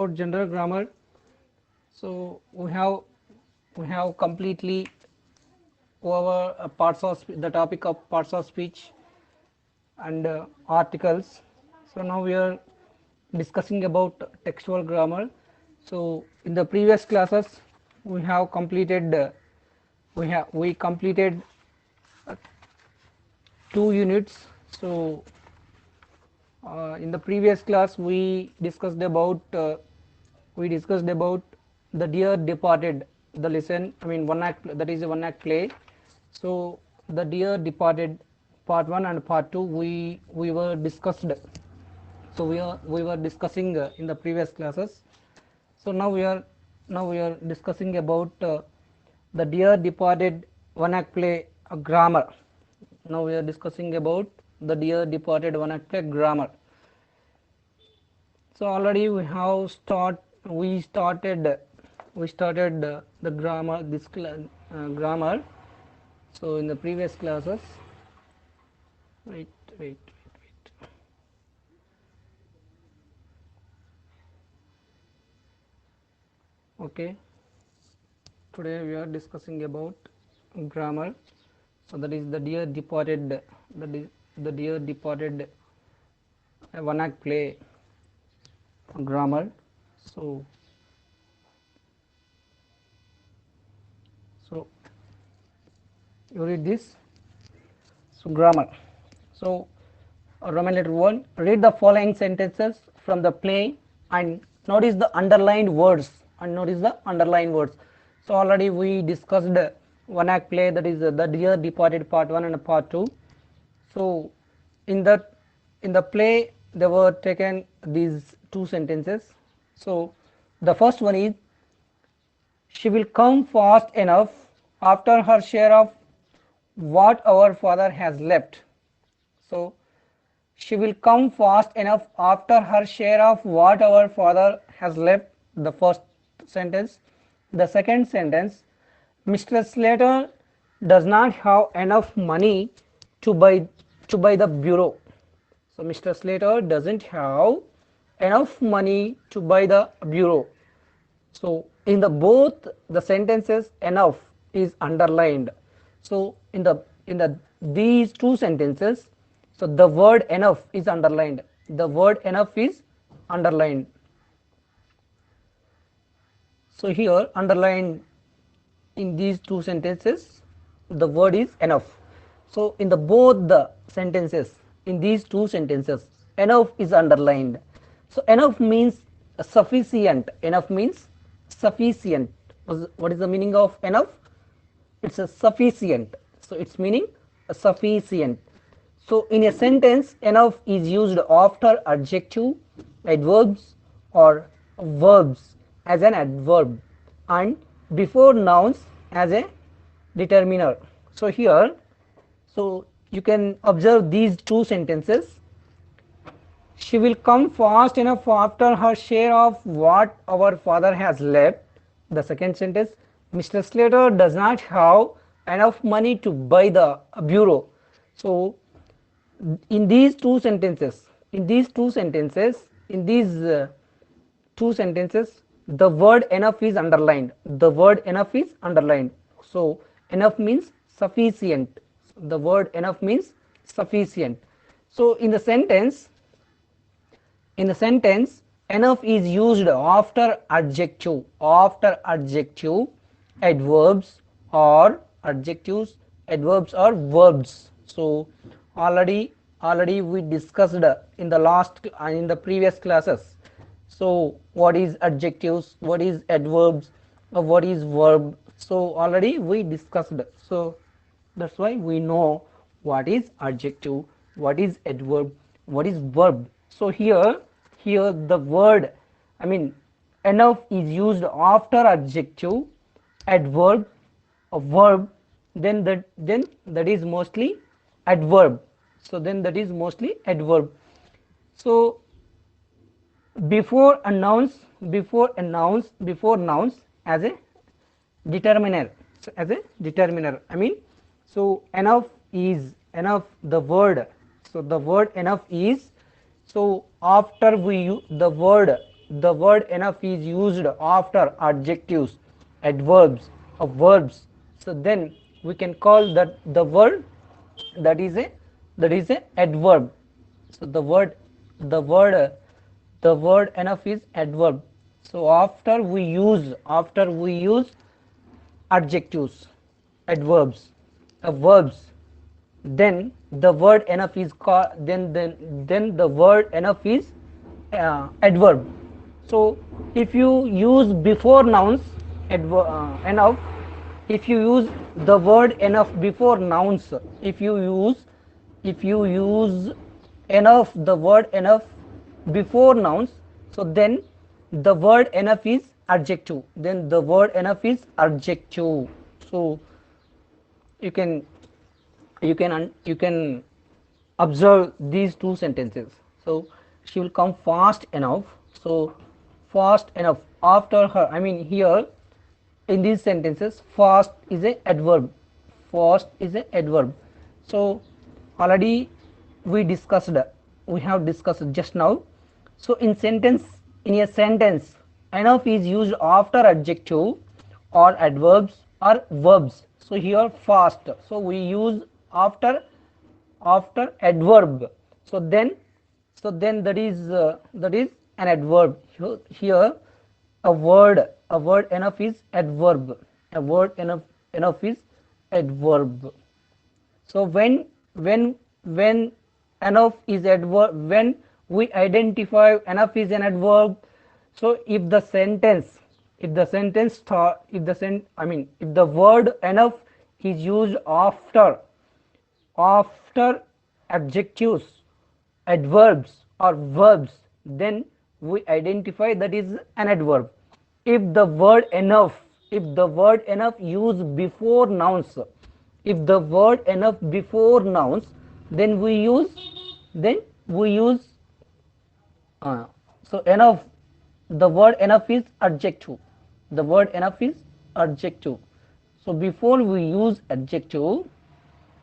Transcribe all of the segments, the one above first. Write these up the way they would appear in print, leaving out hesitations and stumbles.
about general grammar. So we have completely over parts of the topic of parts of speech and articles. So now we are discussing about textual grammar. So in the previous classes we have completed we completed 2 units. So in the previous class we discussed about the dear departed, the lesson, I mean one act, that is a one act play. So the dear departed part 1 and part 2 we were discussed. So we were discussing in the previous classes. So now we are discussing about the dear departed one act play grammar. Now we are discussing about the dear departed one act play grammar. So already we started the grammar, this grammar. So in the previous classes, wait. Okay, today we are discussing about grammar. So that is the dear departed, the dear departed one act play grammar. So you read this. So grammar. So Roman letter 1, read the following sentences from the play and notice the underlined words. So already we discussed one act play, that is the dear departed part 1 and part 2. So in the play there were taken these 2 sentences. So the first one is, she will come fast enough after her share of what our father has left. So she will come fast enough after her share of what our father has left, the first sentence. The second sentence, Mr. Slater does not have enough money to buy the bureau. So Mr. Slater doesn't have enough money to buy the bureau. So in the both the sentences, enough is underlined. So in the these 2 sentences, so the word enough is underlined. The word enough is underlined. So here underlined in these 2 sentences, the word is enough. So in the both the sentences, in these 2 sentences, enough is underlined. So enough means sufficient. Enough means sufficient. What is the meaning of enough? It's a sufficient. So its meaning sufficient. So in a sentence, enough is used after adjective, adverbs or verbs as an adverb and before nouns as a determiner. So here, so you can observe these 2 sentences. She will come fast enough after her share of what our father has left. The second sentence, Mr. Slater does not have enough money to buy the bureau. So in these two sentences, the word enough is underlined. So enough means sufficient. The word enough means sufficient. So in the sentence, enough is used after adjective, adverbs or adverbs or verbs. So already we discussed in the previous classes. So what is adjectives, what is adverbs, or what is verb? So already we discussed. So that's why we know what is adjective, what is adverb, what is verb. So here the word, I mean enough is used after adjective, adverb, a verb, then that is mostly adverb. So before nouns as a determiner. I mean, so enough, the word. So the word enough is, so after we use the word the word enough is used after adjectives, adverbs, or verbs, so then we can call that the word that is a adverb. So the word enough is adverb. So after we use adjectives, adverbs, verbs, then the word enough is called, then the word enough is adverb. So if you use before nouns enough, if you use the word enough before nouns, if you use enough, the word enough before nouns, so then the word enough is adjective, then the word enough is adjective. So you can you can observe these two sentences. So she will come fast enough. So fast enough, after her, I mean here in these sentences fast is a adverb, fast is a adverb. So already we have discussed just now. So in a sentence enough is used after adjective or adverbs or verbs. So here fast, so we use after adverb. So then that is an adverb. Here a word enough is adverb, a word enough is adverb. So when enough is adverb, when we identify enough is an adverb, so if the sentence if the word enough is used after adjectives, adverbs or verbs, then we identify that is an adverb. If the word enough used before nouns, if the word enough before nouns, then then we use so enough, the word enough is adjective, the word enough is adjective. So before we use adjective,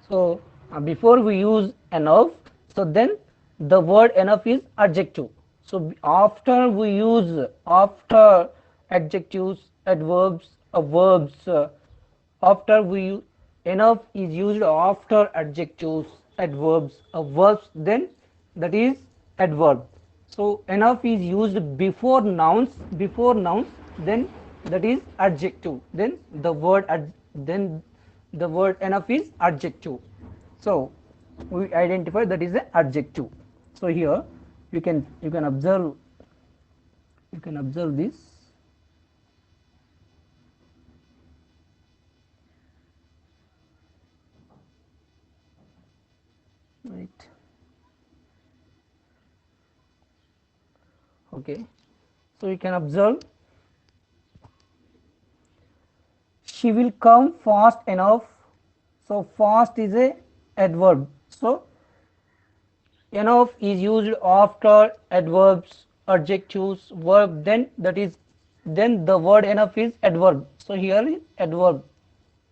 so before we use enough, so then the word enough is adjective. So after adjectives, adverbs, verbs, after we enough is used after adjectives, adverbs, verbs, then that is adverb. So enough is used before nouns, then that is adjective, then the word enough is adjective. So we identify that is an adjective. So here you can observe this, right? Okay, so you can observe she will come fast enough. So fast is a adverb. So enough is used after adverbs, adjectives, verb, then the word enough is adverb. So here is adverb,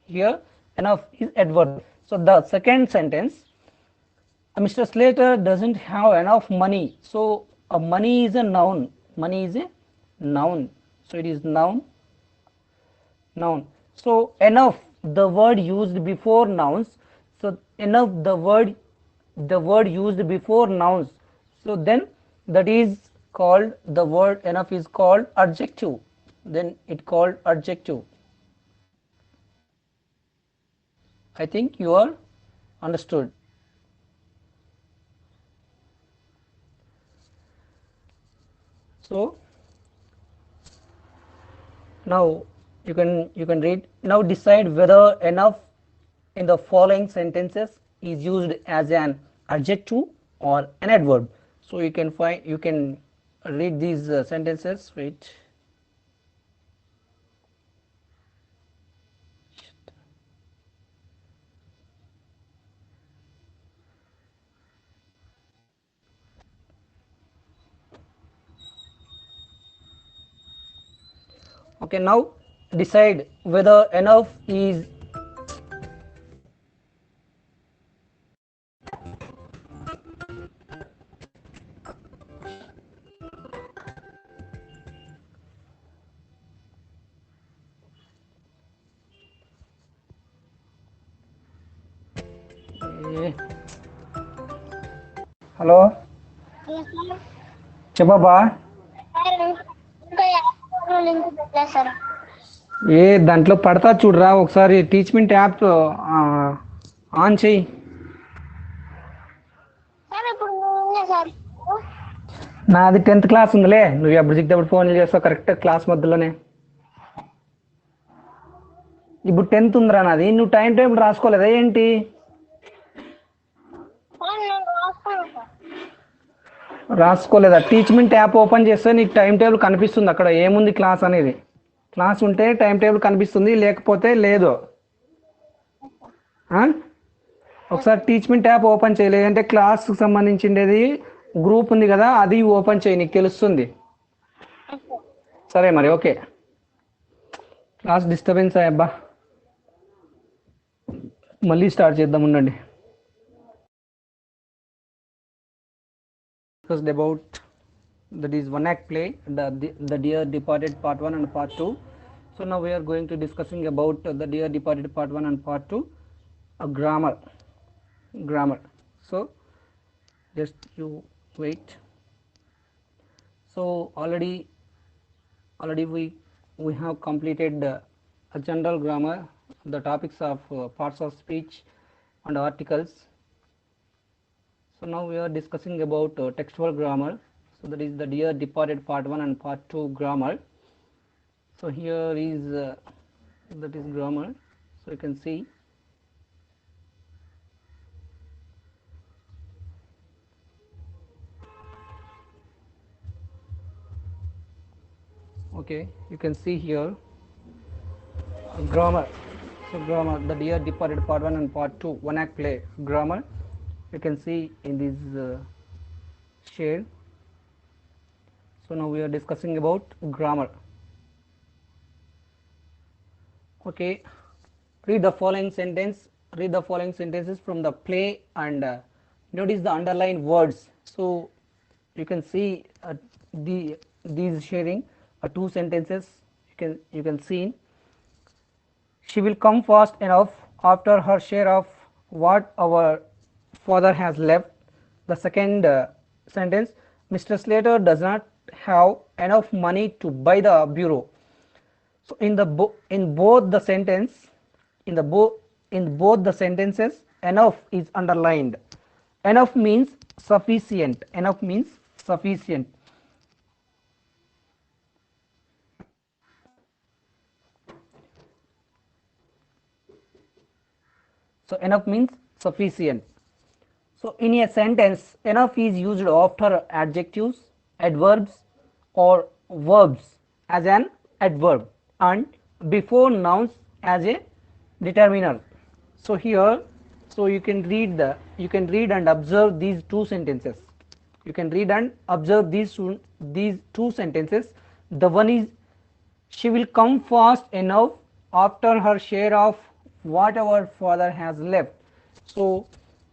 here enough is adverb. So the second sentence, Mr. Slater doesn't have enough money. So money is a noun, money is a noun, so it is noun. So enough, the word used before nouns, so enough, the word used before nouns, so then that is called, the word enough is called adjective, then it called adjective. I think you are understood. So now you can read. Now decide whether enough in the following sentences is used as an adjective or an adverb. So you can read these sentences. Wait. Okay, now decide whether enough is hello చెప్పబ్బా. ఏ దాంట్లో పడతా చూడరా ఒకసారి Teachmint app on చెయ్యి. నాది 10th class ఉందిలే, నువ్వు ఎప్పుడు దిగినప్పుడు ఫోన్ చేస్తావు కరెక్ట్ క్లాస్ మధ్యలోనే. ఇప్పుడు 10th ఉందిరా నాది. నువ్వు టైం టేబుల్ రాసుకోలేదా ఏంటి? రాసుకోలేదా? టీచ్మెంట్ యాప్ ఓపెన్ చేస్తే నీకు టైం టేబుల్ కనిపిస్తుంది, అక్కడ ఏముంది క్లాస్ అనేది. క్లాస్ ఉంటే టైం టేబుల్ కనిపిస్తుంది, లేకపోతే లేదు. ఒకసారి టీచ్మెంట్ యాప్ ఓపెన్ చేయలేదు అంటే క్లాస్కి సంబంధించిండేది గ్రూప్ ఉంది కదా, అది ఓపెన్ చేయి, నీకు తెలుస్తుంది. సరే మరి, ఓకే. క్లాస్ డిస్టర్బెన్స్ అయ్యబ్బా, మళ్ళీ స్టార్ట్ చేద్దాం ఉండండి. Discussed about that is one act play, the dear departed part 1 and part 2. So now we are going to discussing about the dear departed part 1 and part 2, grammar. So just you wait. So already we have completed a general grammar, the topics of parts of speech and articles. So now we are discussing about textual grammar. So that is the dear departed part 1 and part 2 grammar. So here is that is grammar. So you can see. Okay, you can see here grammar. So grammar, the dear departed part 1 and part 2, one act play, grammar. You can see in this shade. So now we are discussing about grammar. Okay, read the following sentences from the play and notice the underlined words. So you can see these sharing two sentences. You can see. She will come fast enough after her share of what our father has left. The second sentence, Mr. Slater does not have enough money to buy the bureau. So in both the sentences, enough is underlined. Enough means sufficient. So enough means sufficient. So in a sentence, enough is used after adjectives, adverbs or verbs as an adverb and before nouns as a determiner. So here, so you can read and observe these two sentences. These two sentences. The one is, she will come fast enough after her share of what our father has left. So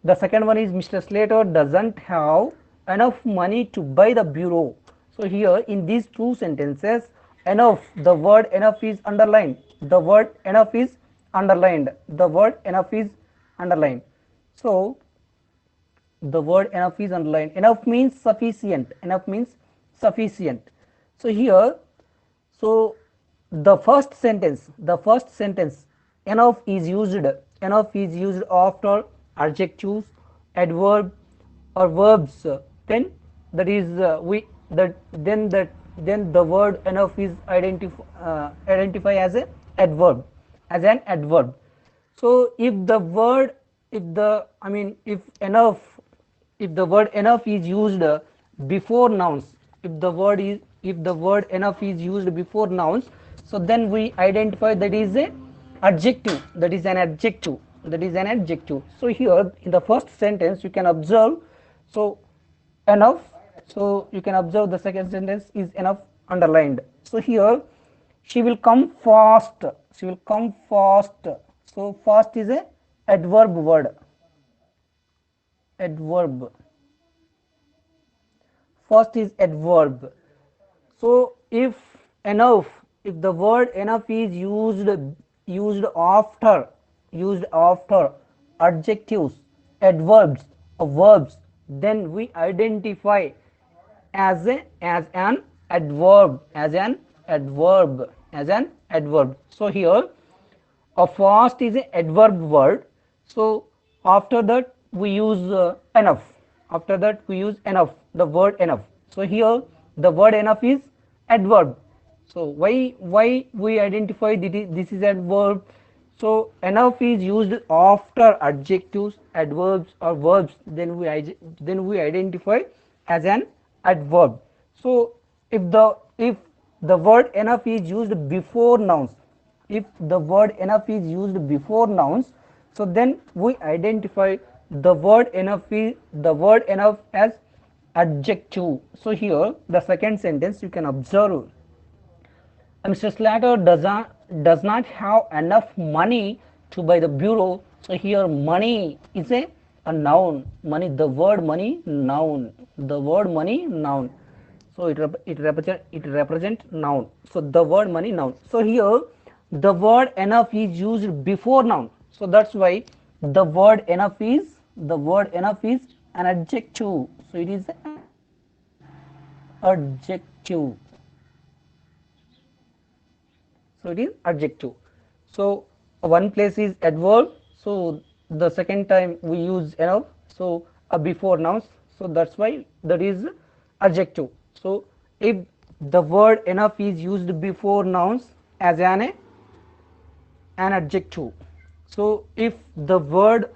the second one is, Mr. Slater doesn't have enough money to buy the bureau. So here in these two sentences, enough, the word enough is underlined. So the word enough is underlined. Enough means sufficient. So here, so the first sentence, enough is used after adjectives, adverb or verbs. Then that is then the word enough is identify as an adverb. So if the word enough is used before nouns, if the word enough is used before nouns, so then we identify that is an adjective. So here in the first sentence you can observe, so enough, so you can observe the second sentence is enough underlined. So here, she will come fast. So fast is a adverb word. First is adverb. So if the word enough is used after adjectives, adverbs or verbs, then we identify as an adverb, so here a fast is a adverb word. So after that we use enough, the word enough. So here the word enough is adverb. So why we identify this is adverb? So enough is used after adjectives, adverbs or verbs, then we identify as an adverb. So if the word enough is used before nouns, so then we identify the word enough as adjective. So here the second sentence you can observe, Mr. Slater does not have enough money to buy the bureau. So here money is a noun. Money, the word money, noun. The word money, noun. So it represent noun. So the word money, noun. So here the word enough is used before noun. So that's why the word enough is an adjective. So it is an adjective. So it is adjective. So one place is adverb, so the second time we use enough, so before nouns, so that's why that is adjective. So if the word enough is used before nouns as an adjective, so if the word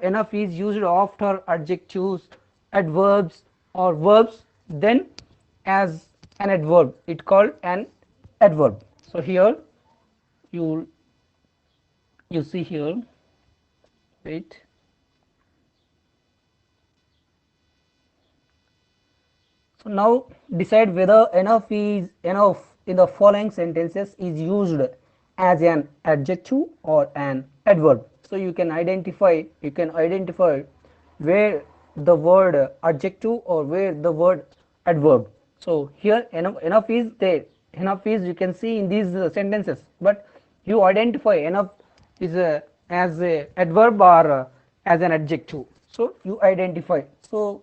enough is used after adjectives, adverbs or verbs, then as an adverb, it called an adverb. So here you see here, wait, so now decide whether enough in the following sentences is used as an adjective or an adverb. So you can identify where the word adjective or where the word adverb. So here enough is there, enough is you can see in these sentences, but you identify enough is as a adverb or as an adjective. So you identify. So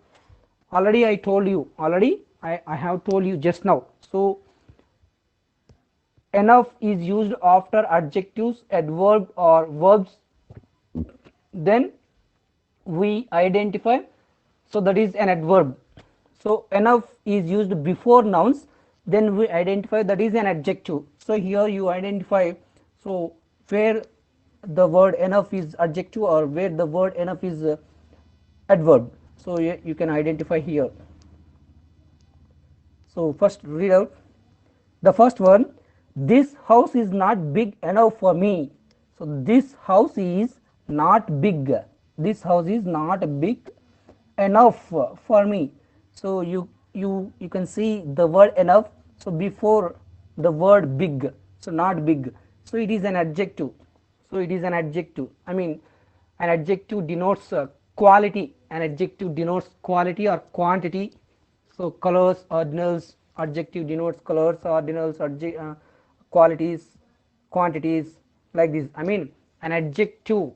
already I told you, I have told you just now. So enough is used after adjectives, adverb or verbs, then we identify, so that is an adverb. So enough is used before nouns, then we identify, that is an adjective. So here you identify, so where the word enough is adjective or where the word enough is adverb. So you can identify here. So first read out the first one. This house is not big enough for me. So this house is not big. This house is not big enough for me. So you can see the word enough, so before the word big, so not big, so it is an adjective. So it is an adjective, I mean an adjective denotes quality, an adjective denotes quality or quantity. So colors, ordinals, adjective denotes colors, ordinals, qualities, quantities, like this. I mean an adjective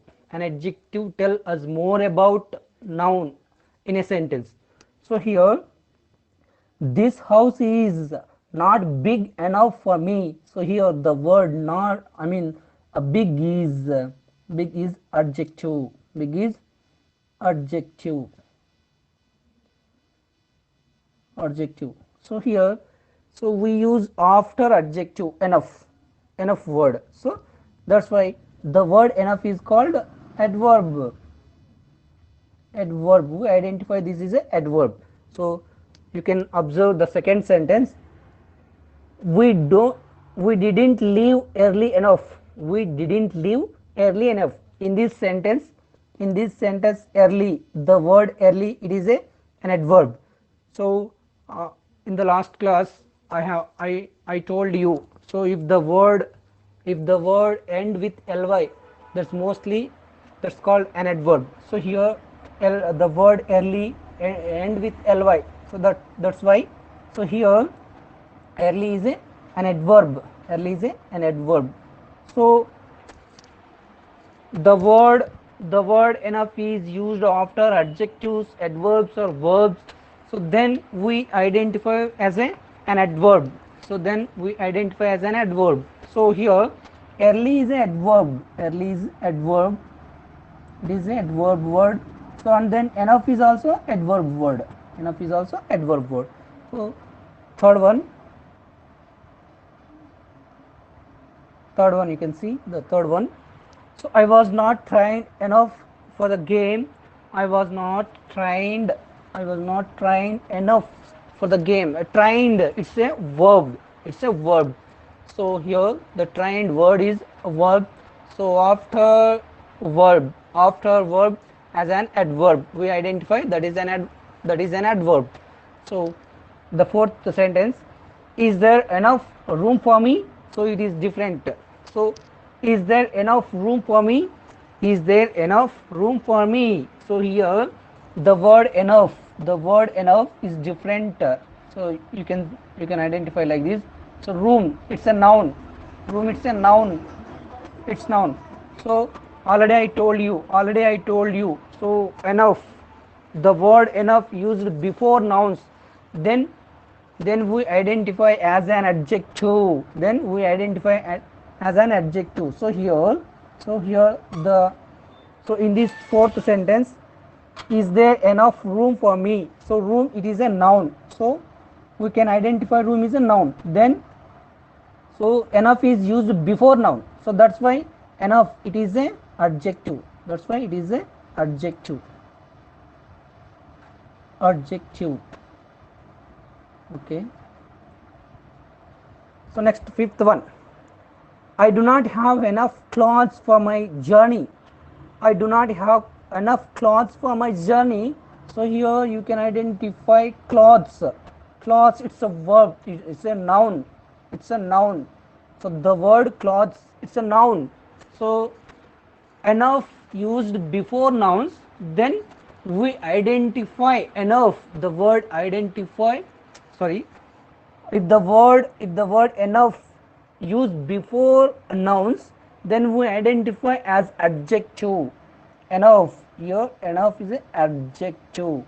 tell us more about noun in a sentence. So here this house is not big enough for me. So here the word not, I mean a big is adjective, big is adjective. So here, so we use after adjective enough word. So that's why the word enough is called adverb. We identify this is a adverb. So you can observe the second sentence. We didn't leave early enough. In this sentence, early, the word early, it is an adverb. So in the last class I told you, so if the word end with ly, that's called an adverb. So here the word early end with ly, so that's why. So here early is an adverb. So the word the word enough is used after adjectives, adverbs or verbs, so then we identify as an adverb. So then we identify as an adverb. So here early is an adverb, early is adverb, it is an adverb word. So and then enough is also adverb word, enough is also adverb word. So third one, you can see the third one. So I was not trained enough for the game. I was not trained, enough for the game. Trained, it's a verb, it's a verb. So here the trained word is a verb. So after verb as an adverb we identify that is an adverb. So the fourth sentence, is there enough room for me? So it is different. So is there enough room for me? Is there enough room for me? So here the word enough, is different. So you can identify like this. So room, it's a noun, it's noun. So already I told you, so enough, the word enough used before nouns, then we identify as an adjective, as an adjective. So here the, so in this fourth sentence, is there enough room for me? So room, it is a noun, so we can identify room is a noun. Then so enough is used before noun, so that's why enough, it is a adjective, adjective. Okay. So next, fifth one, I do not have enough clothes for my journey. I do not have enough clothes for my journey. So here you can identify clothes. Clothes, it's a verb, it's a noun, so the word clothes, it's a noun. So enough used before nouns, then we identify enough, the word identify, sorry, if the word enough used before nouns, then we identify as adjective. Enough, here enough is an adjective.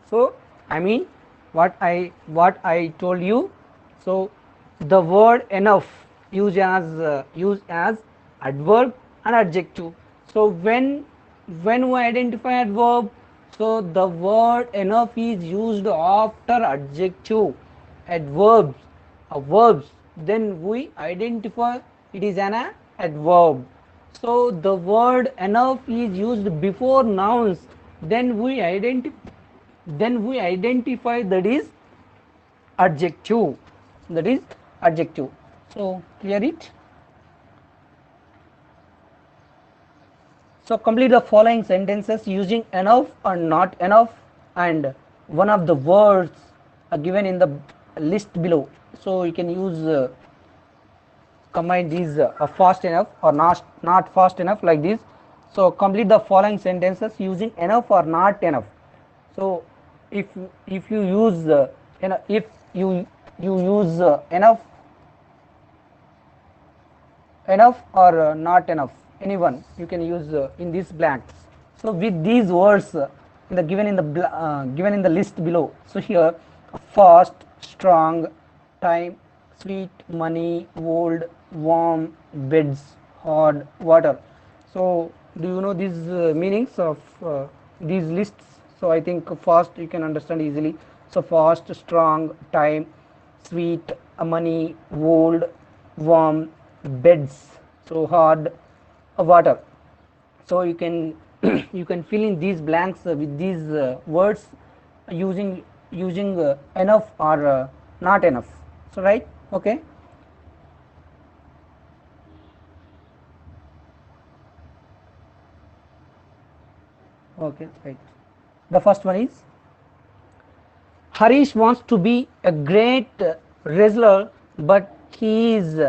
So I mean what I told you. So the word enough used as adverb and adjective. So when we identify adverb, so the word enough is used after adjective, adverbs, verbs, then we identify it is an adverb. So the word enough is used before nouns, then we identify that is adjective, So clear it. So complete the following sentences using enough or not enough and one of the words are given in the list below. So you can use combine these fast enough or not fast enough like this. So complete the following sentences using enough or not enough. So if you use if you use enough or not enough, anyone you can use in these blanks. So with these words given in the list below. So here fast, strong, time, sweet, money, old, warm, beds, hard, water. So do you know these meanings of these lists? So I think fast you can understand easily. So fast, strong, time, sweet, money, old, warm, beds, so hard, water. So you can you can fill in these blanks with these words using enough or not enough. So right, okay. Okay, right. The first one is, Harish wants to be a great wrestler, but he is,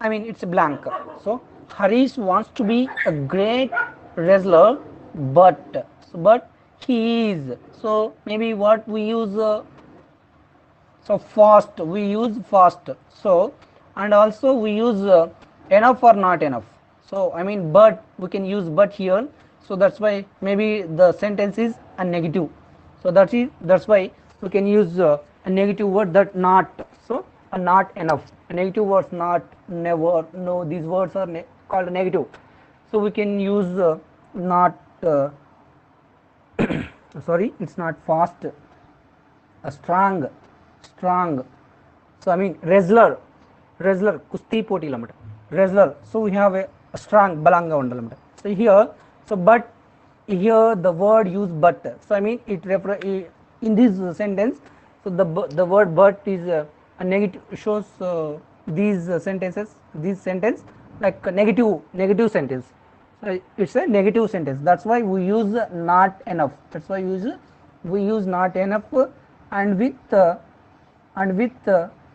I mean, it's a blank. So Harish wants to be a great wrestler, but he is. So maybe what we use. So fast, we use fast. So and also we use enough or not enough. So I mean but, we can use but here, so that's why maybe the sentence is a negative, so that's why we can use a negative word, that not. So a not enough, a negative words, not, never, no, these words are called negative, so we can use not sorry, it's not fast, a strong, strong. So I mean wrestler, wrestler kusti పోటీలు అన్నమాట, wrestler. So we have a strong, బలంగా ఉండాలన్నమాట. So here, so but here the word use but, so I mean it in this sentence, so the word but is a negative, shows these sentences, this sentence like a negative sentence, so it's a negative sentence, that's why we use not enough, that's why we use not enough, and with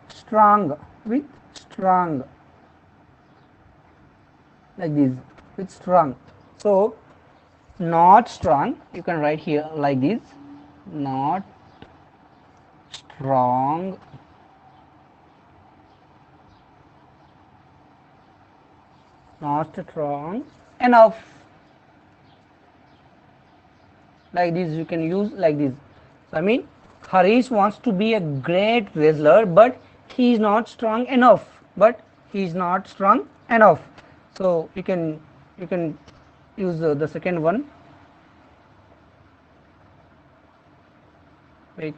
strong, with strong, like this, with strong. So not strong, you can write here like this, not strong, not strong enough, like this you can use like this. So I mean Harish wants to be a great wrestler, but he is not strong enough, but he is not strong enough. So you can use the second one. Wait,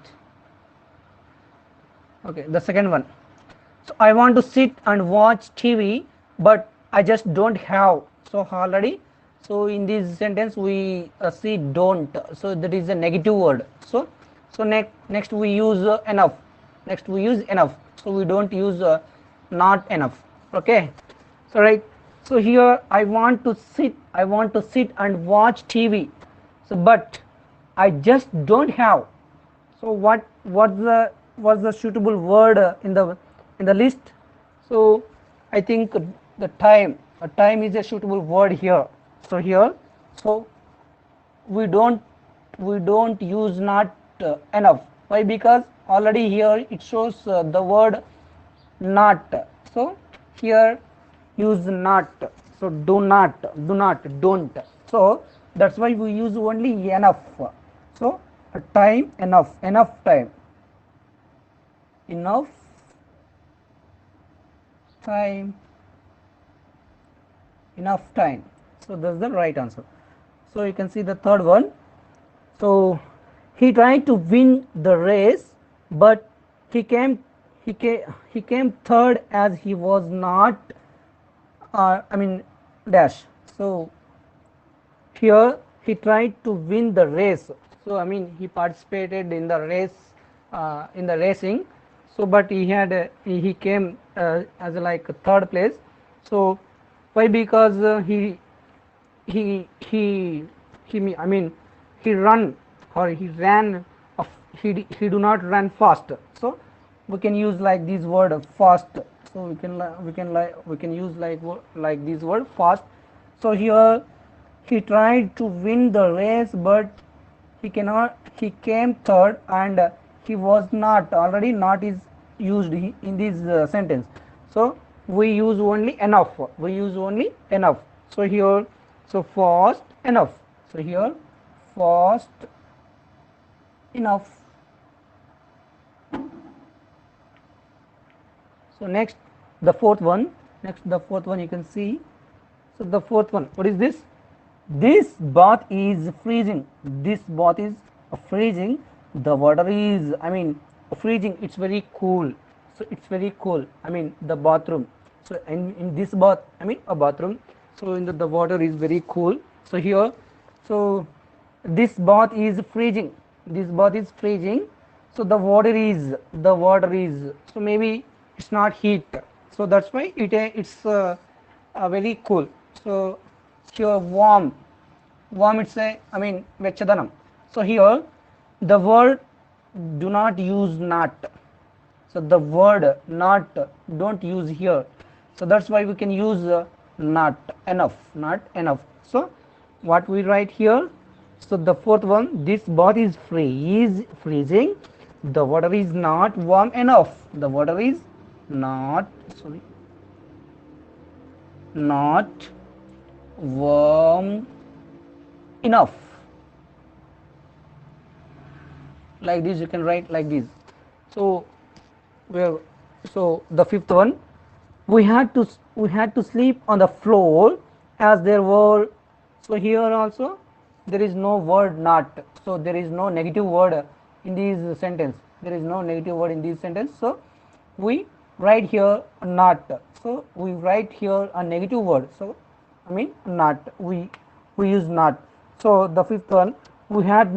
okay, the second one. So I want to sit and watch TV, but I just don't have. So already, so in this sentence we see don't, so that is a negative word. So next we use enough, next we use enough, so we don't use not enough. Okay, so right, so here I want to sit and watch TV, so but I just don't have. So what's the suitable word in the list? So I think the time, is a suitable word here. So here, so we don't use not enough. Why? Because already here it shows the word not. So here use not. So do not, don't. So that's why we use only enough. So time, enough time, enough time, enough time. So that's the right answer. So you can see the third one. So he tried to win the race, but he came third, as he was not I mean dash. So here he tried to win the race, so I mean he participated in the race, in the racing, so but he came as like third place. So why? Because I mean he run, or he ran, he do not run fast, so we can use like this word fast. So we can use like this word fast. So here he tried to win the race, but he came third, and he was not, already not is used in this sentence, so we use only enough, so here, so fast enough, so here fast enough. So next the fourth one, you can see. So the fourth one, what is this? This bath is freezing, freezing, the water is, I mean freezing, it's very cool, so it's very cool, I mean the bathroom. So in this bath, I mean a bathroom, so in the water is very cool. So here, so this bath is freezing, so the water is, so maybe it's not heat, so that's why it's very cool. So here warm, it's a, I mean vechadanam. So here the word do not use not, so the word not don't use here, so that's why we can use not enough. So what we write here, so the fourth one, this bath is freezing, the water is not warm enough, the water is not, sorry, not warm enough. Like this you can write like this. So where, so the fifth one, we had to sleep on the floor as there were, so here also there is no word not, so there is no negative word in this sentence, there is no negative word in this sentence, so we write here not, so we write here a negative word, so I mean not, we use not. So the fifth one, we had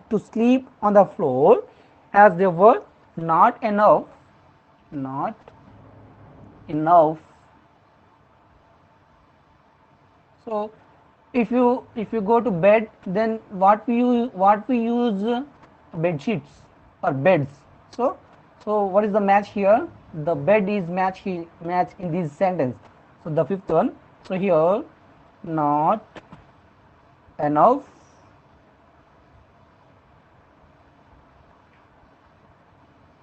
to sleep on the floor as there were not enough, not enough. So if you go to bed, then what we use, bed sheets or beds. So what is the match here? The bed is match in this sentence. So the fifth one, so here not enough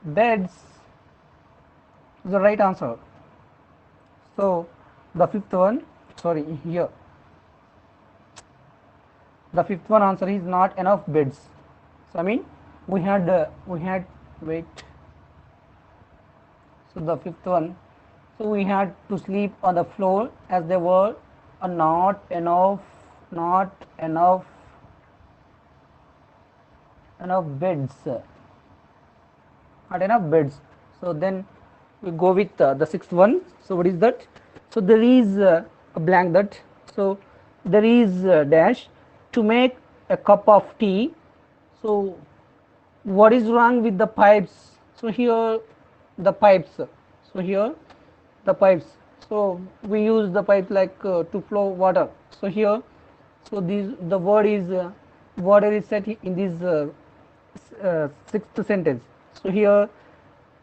beds is the right answer. So the fifth one, sorry, here the fifth one answer is not enough beds. So I mean we had wait, so the fifth one, so we had to sleep on the floor as there were not enough, not enough beds, not enough beds. So then we go with the sixth one. So what is that? So there is a blank that, so there is dash to make a cup of tea. So what is wrong with the pipes? So here the pipes, so here the pipes, so we use the pipe like to flow water. So here, so this the word is water is set in this sixth sentence. So here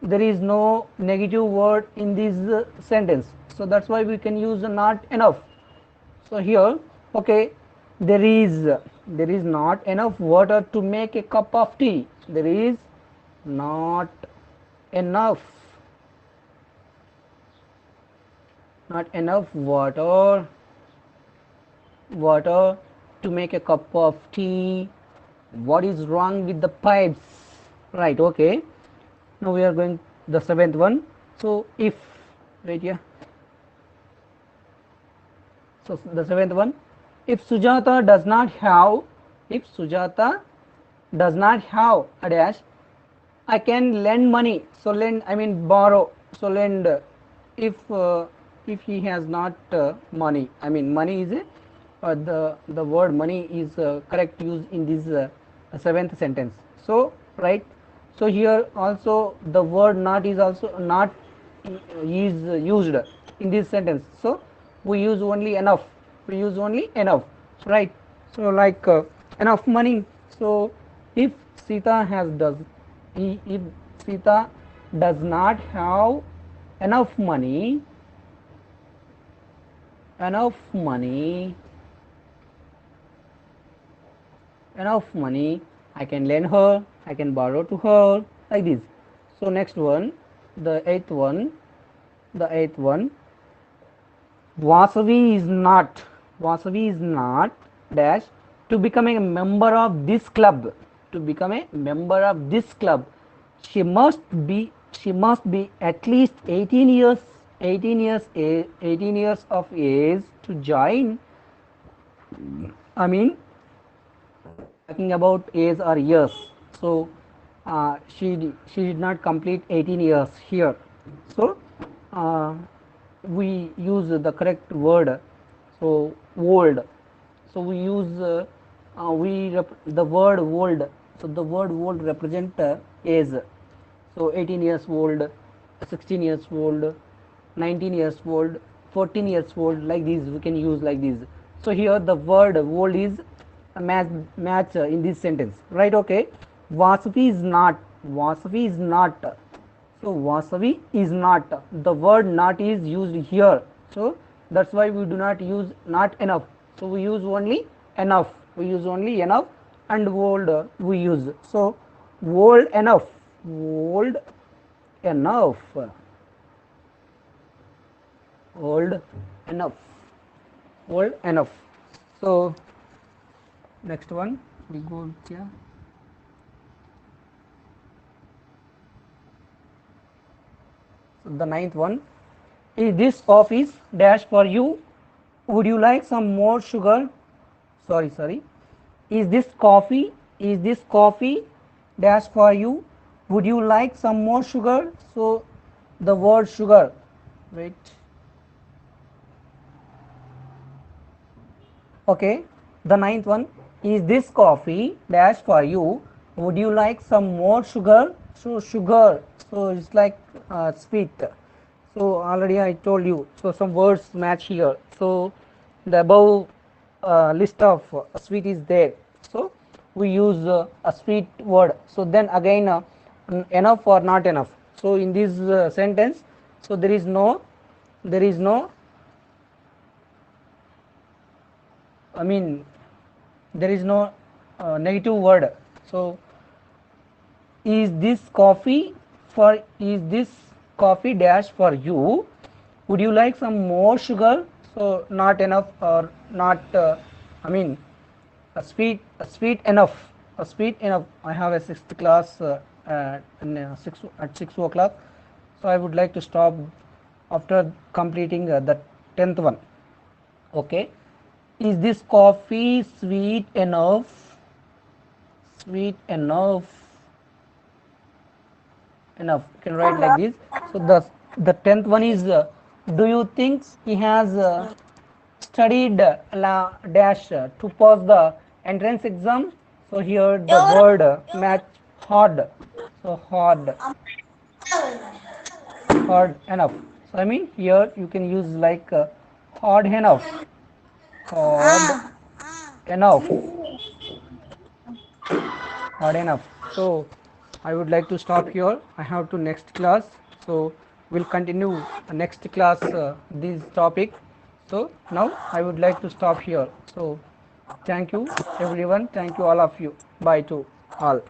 there is no negative word in this sentence, so that's why we can use not enough. So here, okay, there is not enough water to make a cup of tea, there is not enough, not enough water to make a cup of tea. What is wrong with the pipes? Right, okay, now we are going the seventh one. So if, right here, so the seventh one, if Sujata does not have, if Sujata does not have a dash, I can lend money. So lend, I mean borrow. So lend, if he has not money, I mean money is a, the word money is correct use in this seventh sentence. So right, so here also the word not is also not is used in this sentence. So we use only enough, we use only enough, right? So like enough money. So if Sita has does, if Sita does not have enough money, enough money, enough money, I can lend her, I can borrow to her, like this. So next one, the eighth one, Vasavi is not dash to become a member of this club. To become a member of this club, she must be at least 18 years, 18 years of age to join. I mean, talking about age or years. So she did not complete 18 years here. So we use the correct word. So old. So we use the word old. So the word old represent age. So 18 years old, 16 years old, 19 years old, 14 years old, like this we can use like this. So here the word old is a match in this sentence, right? Okay, Vasavi is not, Vasavi is not, so Vasavi is not, the word not is used here, so that's why we do not use not enough, so we use only enough, we use only enough, and old we use, so old enough, old enough, old enough, old enough. So next one we go here. So the ninth one is this coffee dash for you. Would you like some more sugar? Sorry. Is this coffee? Is this coffee dash for you? Would you like some more sugar? So the word sugar. Wait. Okay. The ninth one is this coffee dash for you. Would you like some more sugar? So sugar. So it's like sweet. So already I told you. So some words match here. So the above list of sweet is there. So we use a sweet word. So then again enough or not enough. So in this sentence, so there is no I mean there is no negative word. So is this coffee is this coffee dash for you? Would you like some more sugar? So not enough or not I mean a sweet enough, a sweet enough. I have a sixth class at 6 o'clock, so I would like to stop after completing the 10th one. Okay, is this coffee sweet enough? Sweet enough, you can write like this. So the 10th one is do you think he has studied dash to pass the entrance exam? So here the word match hard. So hard enough. So I mean here you can use like hard hard enough hard enough. So I would like to stop here. I have to next class. So we'll continue next class this topic. So now I would like to stop here. So thank you everyone. Thank you all of you. Bye to all.